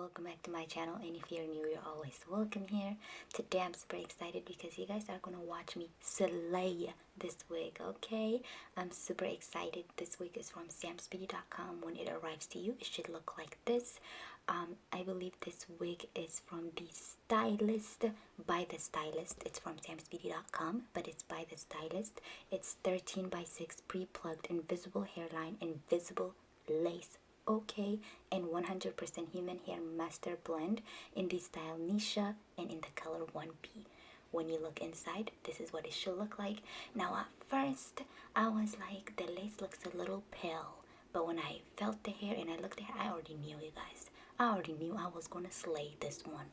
welcome back to my channel, and if you're new, you're always welcome here. Today I'm super excited because you guys are gonna watch me slay this wig, okay? I'm super excited. This wig is from Samsbeauty.com. When it arrives to you, it should look like this. I believe this wig is from the Stylist, by the Stylist. It's from Samsbeauty.com, but it's by the Stylist. It's 13x6 pre-plugged invisible hairline, invisible lace, okay, and 100% human hair master blend in the style Nisha and in the color 1B. When you look inside, this is what it should look like. Now at first I was like, the lace looks a little pale, but when I felt the hair and I looked at it, I already knew, you guys. I already knew I was gonna slay this one.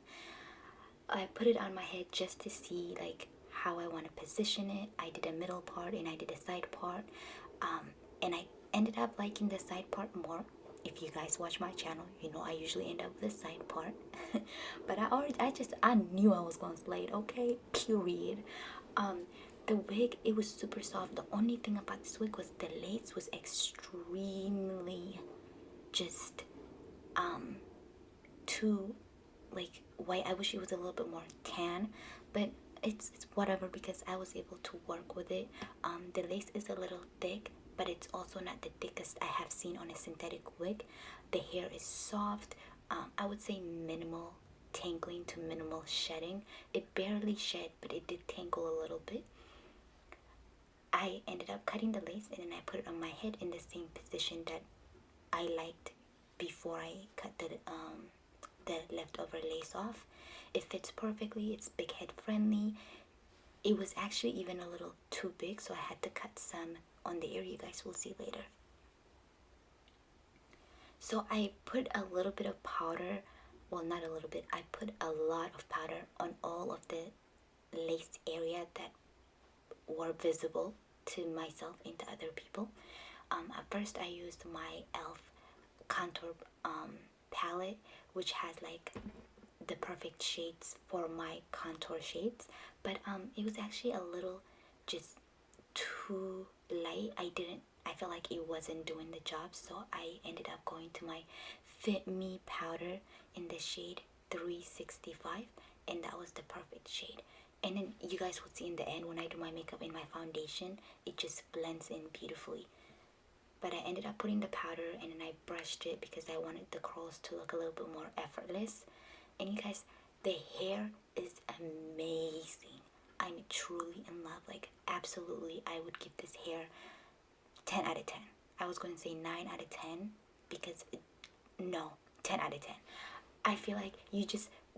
I put it on my head just to see like how I want to position it. I did a middle part and I did a side part, and I ended up liking the side part more. If you guys watch my channel, you know I usually end up with the side part. But I knew I was gonna slay it, okay? Period. The wig, it was super soft. The only thing about this wig was the lace was extremely just too like white. I wish it was a little bit more tan, but it's whatever because I was able to work with it. The lace is a little thick, but it's also not the thickest I have seen on a synthetic wig. The hair is soft. I would say minimal tangling to minimal shedding. It barely shed, but it did tangle a little bit. I ended up cutting the lace and then I put it on my head in the same position that I liked before I cut the leftover lace off. It fits perfectly. It's big head friendly. It was actually even a little too big, so I had to cut some on the area. You guys will see later. So I put a little bit of powder, well, not a little bit, I put a lot of powder on all of the lace area that were visible to myself and to other people. At first I used my e.l.f. contour palette, which has like the perfect shades for my contour shades, but it was actually a little just too light. I felt like it wasn't doing the job, so I ended up going to my Fit Me powder in the shade 365, and that was the perfect shade. And then you guys will see in the end when I do my makeup and my foundation, it just blends in beautifully. But I ended up putting the powder and then I brushed it because I wanted the curls to look a little bit more effortless. And you guys, the hair is amazing. I'm truly in love. Like, absolutely, I would give this hair 10 out of 10. I was going to say 9 out of 10 because, no, 10 out of 10. I feel like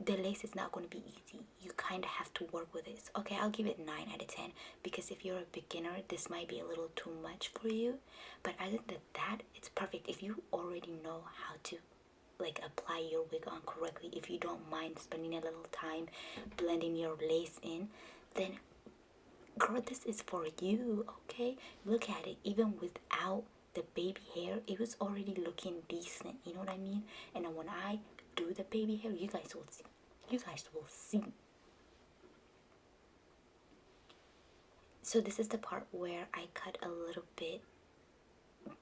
the lace is not going to be easy. You kind of have to work with it. Okay, I'll give it 9 out of 10 because if you're a beginner, this might be a little too much for you. But other than that, it's perfect. If you already know how to like apply your wig on correctly, if you don't mind spending a little time blending your lace in, then girl, this is for you, okay? Look at it. Even without the baby hair, it was already looking decent, you know what I mean? And then when I do the baby hair, you guys will see. You guys will see. So this is the part where I cut a little bit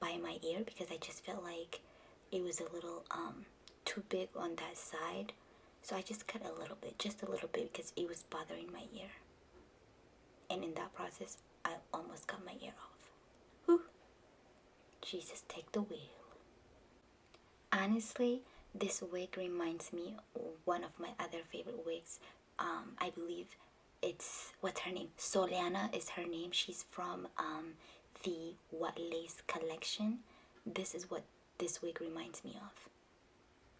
by my ear because I just felt like it was a little too big on that side. So I just cut a little bit, just a little bit, because it was bothering my ear. And in that process, I almost cut my ear off. Whew. Jesus, take the wheel. Honestly, this wig reminds me of one of my other favorite wigs. I believe it's, what's her name? Soliana is her name. She's from the FULLLACE collection. This is what this wig reminds me of.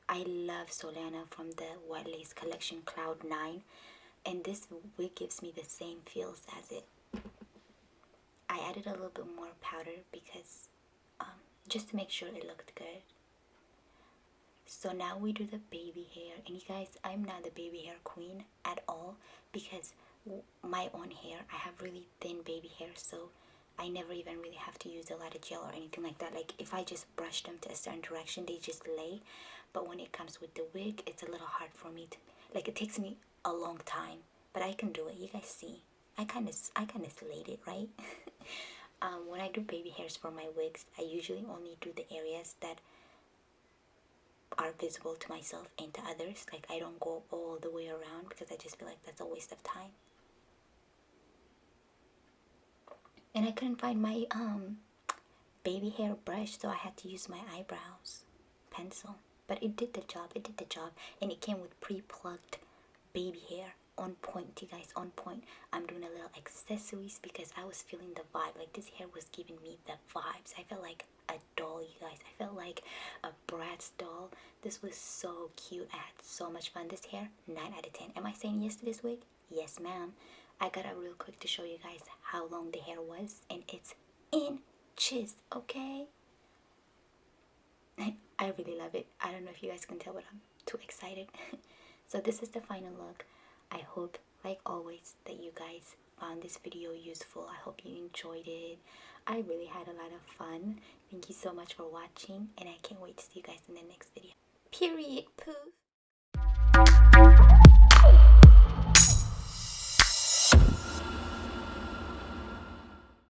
I love Soliana from the FULLLACE collection Cloud 9, and this wig gives me the same feels as it. I added a little bit more powder because just to make sure it looked good. So now we do the baby hair, and you guys, I'm not the baby hair queen at all because my own hair, I have really thin baby hair, so I never even really have to use a lot of gel or anything like that. Like if I just brush them to a certain direction, they just lay. But when it comes with the wig, it's a little hard for me to, like, it takes me a long time, but I can do it. You guys see, I kind of slayed it, right? When I do baby hairs for my wigs, I usually only do the areas that are visible to myself and to others. Like I don't go all the way around because I just feel like that's a waste of time. And I couldn't find my baby hair brush, so I had to use my eyebrows pencil. But it did the job, and it came with pre-plucked baby hair. On point, you guys, on point. I'm doing a little accessories because I was feeling the vibe. Like this hair was giving me the vibes. I felt like a doll, you guys. I felt like a Bratz doll. This was so cute. I had so much fun. This hair, 9 out of 10. Am I saying yes to this wig? Yes, ma'am. I got out real quick to show you guys how long the hair was, and it's inches, okay? I really love it. I don't know if you guys can tell, but I'm too excited. So this is the final look. I hope, like always, that you guys found this video useful. I hope you enjoyed it. I really had a lot of fun. Thank you so much for watching, and I can't wait to see you guys in the next video. Period. Poof.